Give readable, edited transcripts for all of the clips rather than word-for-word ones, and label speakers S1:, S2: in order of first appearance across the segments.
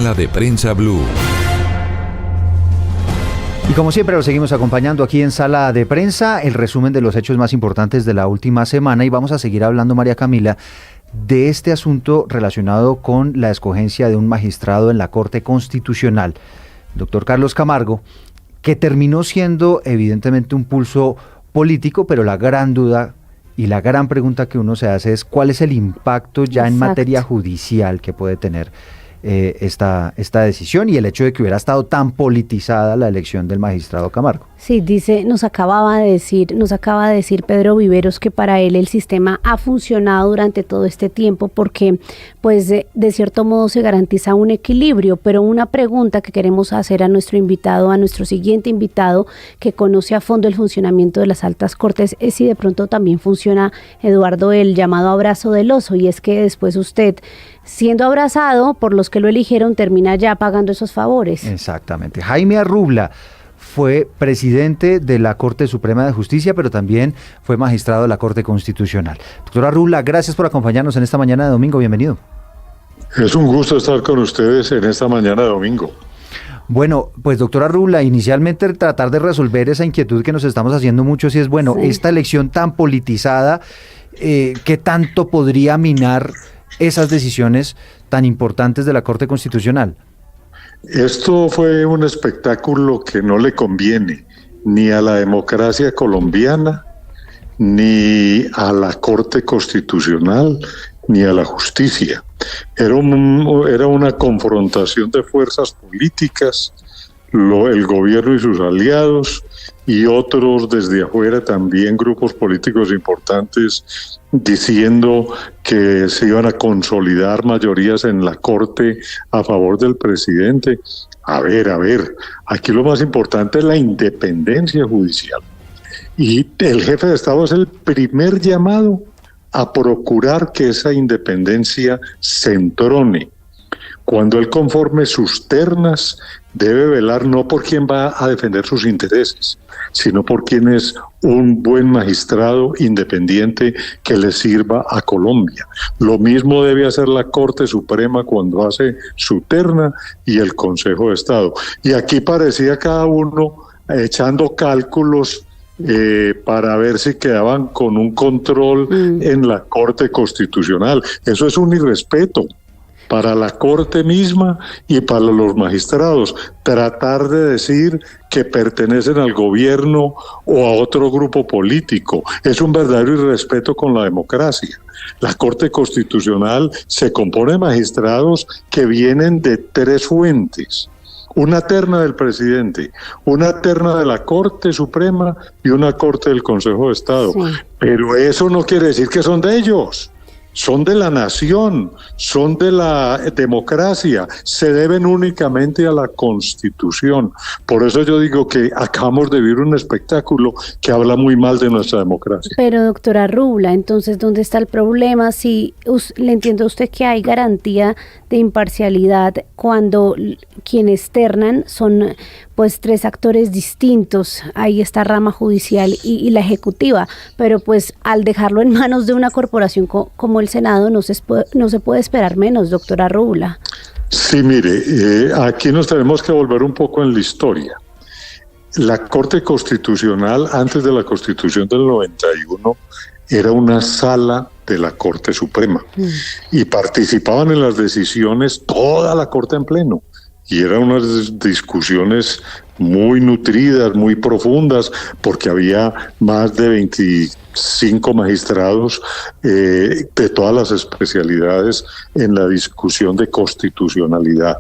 S1: La de Prensa Blue.
S2: Y como siempre lo seguimos acompañando aquí en Sala de Prensa, el resumen de los hechos más importantes de la última semana, y vamos a seguir hablando, María Camila, de este asunto relacionado con la escogencia de un magistrado en la Corte Constitucional, doctor Carlos Camargo, que terminó siendo evidentemente un pulso político, pero la gran duda y la gran pregunta que uno se hace es cuál es el impacto ya en materia judicial que puede tener esta decisión y el hecho de que hubiera estado tan politizada la elección del magistrado Camargo.
S3: Sí, nos acaba de decir Pedro Viveros que para él el sistema ha funcionado durante todo este tiempo porque pues de cierto modo se garantiza un equilibrio, pero una pregunta que queremos hacer a nuestro invitado, a nuestro siguiente invitado que conoce a fondo el funcionamiento de las altas cortes, es si de pronto también funciona, Eduardo, el llamado abrazo del oso, y es que después usted, siendo abrazado por los que lo eligieron, termina ya pagando esos favores.
S2: Exactamente. Jaime Arrubla fue presidente de la Corte Suprema de Justicia, pero también fue magistrado de la Corte Constitucional. Doctor Arrubla, gracias por acompañarnos en esta mañana de domingo. Bienvenido.
S4: Es un gusto estar con ustedes en esta mañana de domingo.
S2: Bueno, pues doctor Arrubla, inicialmente tratar de resolver esa inquietud que nos estamos haciendo mucho, si es bueno, sí, esta elección tan politizada, ¿qué tanto podría minar esas decisiones tan importantes de la Corte Constitucional?
S4: Esto fue un espectáculo que no le conviene ni a la democracia colombiana, ni a la Corte Constitucional, ni a la justicia. Era una confrontación de fuerzas políticas, el gobierno y sus aliados, y otros desde afuera también, grupos políticos importantes, diciendo que se iban a consolidar mayorías en la Corte a favor del presidente. A ver, aquí lo más importante es la independencia judicial. Y el jefe de Estado es el primer llamado a procurar que esa independencia se entrone. Cuando él conforme sus ternas, debe velar no por quién va a defender sus intereses, sino por quién es un buen magistrado independiente que le sirva a Colombia. Lo mismo debe hacer la Corte Suprema cuando hace su terna y el Consejo de Estado. Y aquí parecía cada uno echando cálculos para ver si quedaban con un control en la Corte Constitucional. Eso es un irrespeto para la Corte misma y para los magistrados, tratar de decir que pertenecen al gobierno o a otro grupo político. Es un verdadero irrespeto con la democracia. La Corte Constitucional se compone de magistrados que vienen de 3 fuentes. Una terna del presidente, una terna de la Corte Suprema y una Corte del Consejo de Estado. Sí. Pero eso no quiere decir que son de ellos. Son de la nación, son de la democracia, se deben únicamente a la Constitución. Por eso yo digo que acabamos de vivir un espectáculo que habla muy mal de nuestra democracia.
S3: Pero doctora Arrubla, entonces, ¿dónde está el problema? Si le entiendo a usted que hay garantía de imparcialidad cuando quienes ternan son pues 3 actores distintos, ahí está rama judicial y la ejecutiva, pero pues al dejarlo en manos de una corporación como el Senado no se puede esperar menos, doctora Arrubla.
S4: Sí, mire, aquí nos tenemos que volver un poco en la historia. La Corte Constitucional, antes de la Constitución del 91, era una sala de la Corte Suprema y participaban en las decisiones toda la Corte en pleno. Y eran unas discusiones muy nutridas, muy profundas, porque había más de 25 magistrados de todas las especialidades en la discusión de constitucionalidad.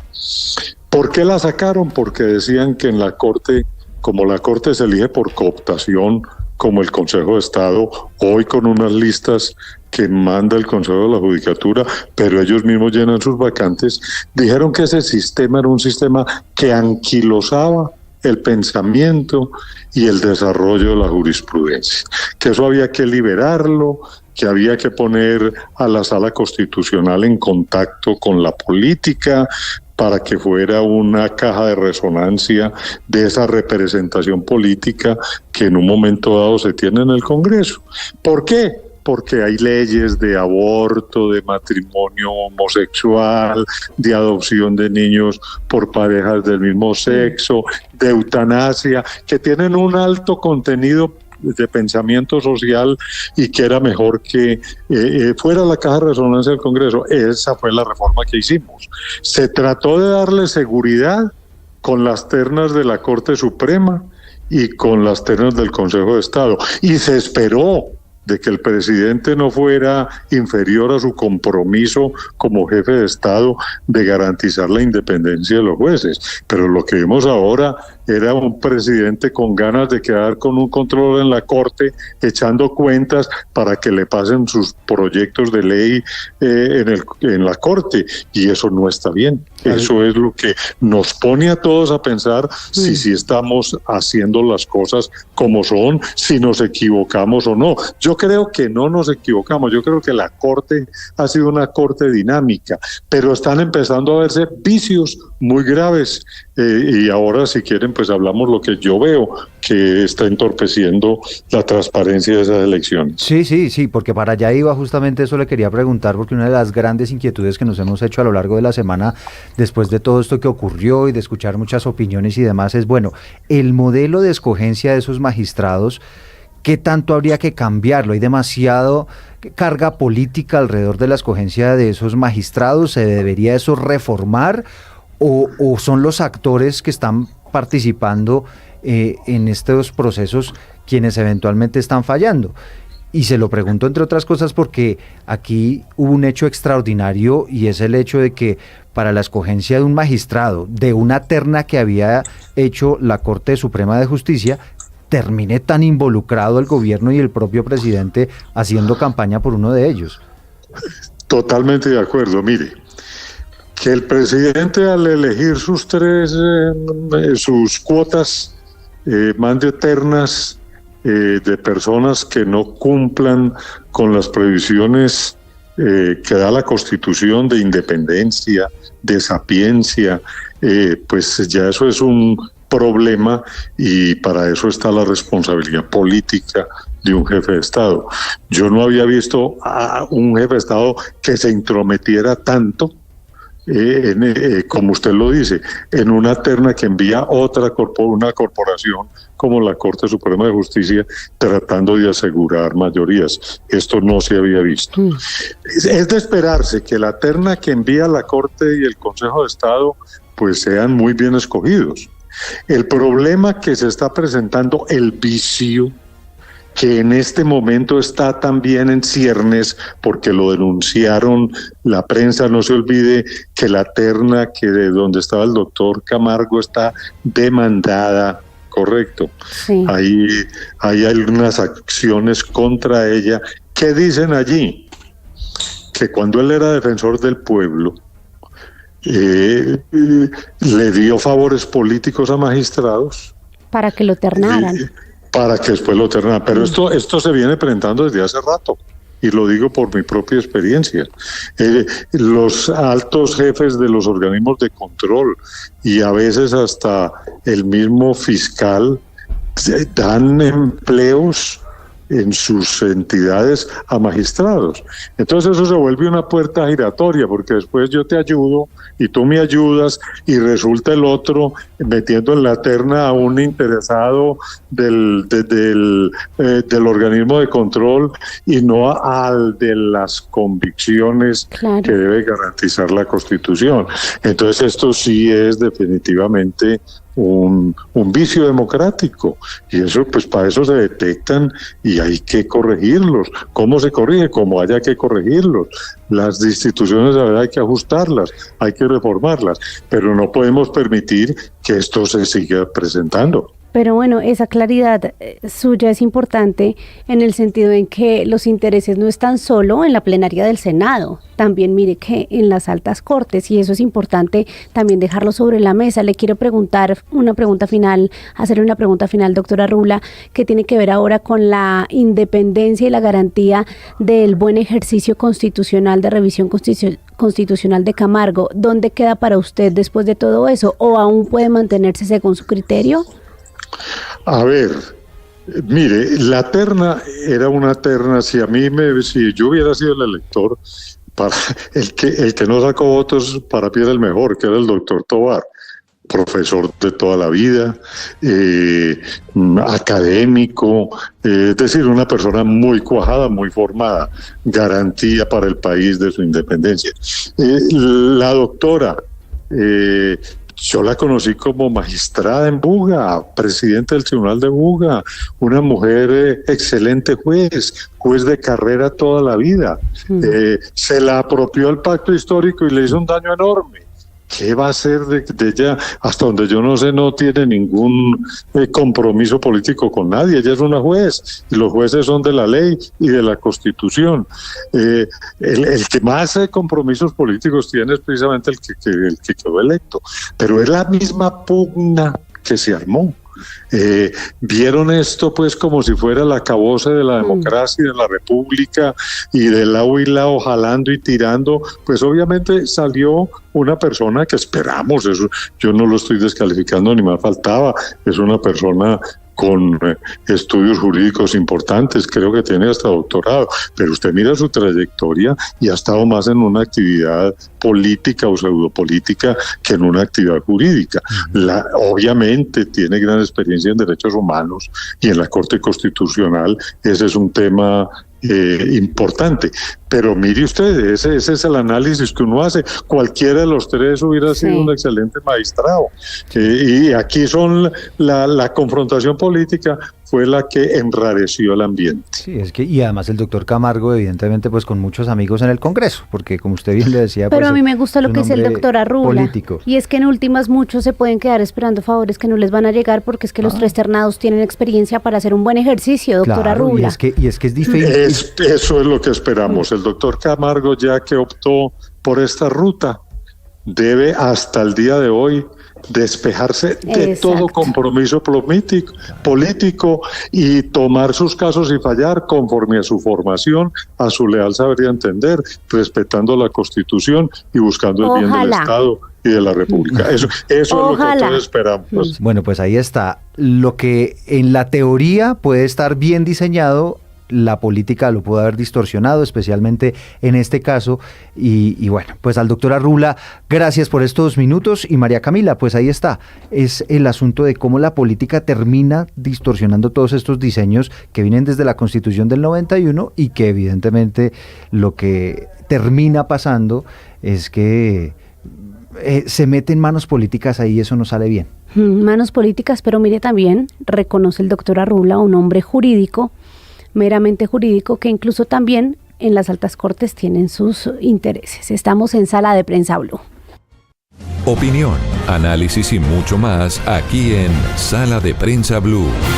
S4: ¿Por qué la sacaron? Porque decían que en la Corte, como la Corte se elige por cooptación, como el Consejo de Estado, hoy con unas listas que manda el Consejo de la Judicatura, pero ellos mismos llenan sus vacantes, dijeron que ese sistema era un sistema que anquilosaba el pensamiento y el desarrollo de la jurisprudencia, que eso había que liberarlo, que había que poner a la Sala Constitucional en contacto con la política, para que fuera una caja de resonancia de esa representación política que en un momento dado se tiene en el Congreso. ¿Por qué? porque hay leyes de aborto, de matrimonio homosexual, de adopción de niños por parejas del mismo sexo, de eutanasia, que tienen un alto contenido de pensamiento social y que era mejor que fuera la caja de resonancia del Congreso. Esa fue la reforma que hicimos. Se trató de darle seguridad con las ternas de la Corte Suprema y con las ternas del Consejo de Estado. Y se esperó de que el presidente no fuera inferior a su compromiso como jefe de Estado de garantizar la independencia de los jueces. Pero lo que vimos ahora era un presidente con ganas de quedar con un control en la Corte, echando cuentas para que le pasen sus proyectos de ley en la Corte, y eso no está bien. Eso es lo que nos pone a todos a pensar si estamos haciendo las cosas como son, si nos equivocamos o no. Yo creo que no nos equivocamos, yo creo que la Corte ha sido una Corte dinámica, pero están empezando a verse vicios muy graves, y ahora, si quieren, pues hablamos lo que yo veo que está entorpeciendo la transparencia de esas elecciones.
S2: Sí, porque para allá iba, justamente eso le quería preguntar, porque una de las grandes inquietudes que nos hemos hecho a lo largo de la semana, después de todo esto que ocurrió y de escuchar muchas opiniones y demás, es, bueno, el modelo de escogencia de esos magistrados, ¿qué tanto habría que cambiarlo? ¿Hay demasiado carga política alrededor de la escogencia de esos magistrados? ¿Se debería eso reformar? ¿O son los actores que están participando en estos procesos quienes eventualmente están fallando? Y se lo pregunto, entre otras cosas, porque aquí hubo un hecho extraordinario, y es el hecho de que para la escogencia de un magistrado, de una terna que había hecho la Corte Suprema de Justicia, termine tan involucrado el gobierno y el propio presidente haciendo campaña por uno de ellos.
S4: Totalmente de acuerdo. Mire, que el presidente, al elegir sus cuotas, mande ternas de personas que no cumplan con las previsiones que da la Constitución de independencia, de sapiencia, pues ya eso es un problema, y para eso está la responsabilidad política de un jefe de Estado. Yo no había visto a un jefe de Estado que se intrometiera tanto, como usted lo dice, en una terna que envía una corporación como la Corte Suprema de Justicia, tratando de asegurar mayorías. Esto no se había visto. Es de esperarse que la terna que envía la Corte y el Consejo de Estado pues sean muy bien escogidos. El problema que se está presentando, el vicio, que en este momento está también en ciernes, porque lo denunciaron la prensa. No se olvide que la terna de donde estaba el doctor Camargo está demandada, correcto. Sí. Hay algunas acciones contra ella. ¿Qué dicen allí? Que cuando él era defensor del pueblo, le dio favores políticos a magistrados
S3: para que lo ternaran.
S4: Para que después lo ternaran. Pero esto se viene presentando desde hace rato, y lo digo por mi propia experiencia. Los altos jefes de los organismos de control, y a veces hasta el mismo fiscal, dan empleos en sus entidades a magistrados. Entonces eso se vuelve una puerta giratoria, porque después yo te ayudo y tú me ayudas, y resulta el otro metiendo en la terna a un interesado del organismo de control, y no al de las convicciones, claro, que debe garantizar la Constitución. Entonces esto sí es definitivamente un vicio democrático, y eso, pues para eso se detectan y hay que corregirlos. ¿Cómo se corrige? Como haya que corregirlos. Las instituciones, la verdad, hay que ajustarlas, hay que reformarlas, pero no podemos permitir que esto se siga presentando.
S3: Pero bueno, esa claridad suya es importante en el sentido en que los intereses no están solo en la plenaria del Senado, también mire que en las altas cortes, y eso es importante también dejarlo sobre la mesa. Le quiero preguntar hacerle una pregunta final, doctora Rula, que tiene que ver ahora con la independencia y la garantía del buen ejercicio constitucional, de revisión constitucional de Camargo. ¿Dónde queda para usted después de todo eso? ¿O aún puede mantenerse según su criterio?
S4: A ver, Mire, la terna era una terna, si yo hubiera sido el elector, para el que no sacó votos para mí era el mejor, que era el doctor Tovar, profesor de toda la vida, académico, es decir, una persona muy cuajada, muy formada, garantía para el país de su independencia. La doctora, yo la conocí como magistrada en Buga, presidente del Tribunal de Buga, una mujer excelente juez de carrera toda la vida. Se la apropió el pacto histórico y le hizo un daño enorme. ¿Qué va a hacer de ella? Hasta donde yo no sé, no tiene ningún compromiso político con nadie. Ella es una juez y los jueces son de la ley y de la Constitución. El que más compromisos políticos tiene es precisamente el que quedó electo. Pero es la misma pugna que se armó. Vieron esto pues como si fuera el acabose de la democracia y de la república, y de lado y lado jalando y tirando. Pues obviamente salió una persona que esperamos, eso yo no lo estoy descalificando ni más faltaba, es una persona con estudios jurídicos importantes, creo que tiene hasta doctorado, pero usted mira su trayectoria y ha estado más en una actividad política o pseudopolítica que en una actividad jurídica. Obviamente tiene gran experiencia en derechos humanos y en la Corte Constitucional, ese es un tema importante, pero mire usted, ese es el análisis que uno hace. Cualquiera de los tres hubiera sido un excelente magistrado, y aquí la confrontación política fue la que enrareció el ambiente.
S2: Sí, y además el doctor Camargo, evidentemente, pues con muchos amigos en el Congreso, porque como usted bien le decía,
S3: pero
S2: pues,
S3: a mí me gusta lo que dice el doctor Arrula,
S2: político.
S3: Y es que en últimas muchos se pueden quedar esperando favores que no les van a llegar, porque es que los tres ternados tienen experiencia para hacer un buen ejercicio, doctor Arrula.
S2: Y es que es difícil.
S4: Eso es lo que esperamos. El doctor Camargo, ya que optó por esta ruta, debe hasta el día de hoy despejarse de todo compromiso político y tomar sus casos y fallar conforme a su formación, a su leal saber y entender, respetando la Constitución y buscando el bien del Estado y de la República. Eso es lo que todos esperamos.
S2: Bueno, pues ahí está. Lo que en la teoría puede estar bien diseñado, la política lo pudo haber distorsionado, especialmente en este caso. Y bueno, pues al doctor Arrula, gracias por estos minutos. Y María Camila, pues ahí está. Es el asunto de cómo la política termina distorsionando todos estos diseños que vienen desde la Constitución del 91 y que evidentemente lo que termina pasando es que se meten manos políticas ahí y eso no sale bien.
S3: Manos políticas, pero mire también, reconoce el doctor Arrula, un hombre jurídico, meramente jurídico, que incluso también en las altas cortes tienen sus intereses. Estamos en Sala de Prensa Blue.
S1: Opinión, análisis y mucho más aquí en Sala de Prensa Blue.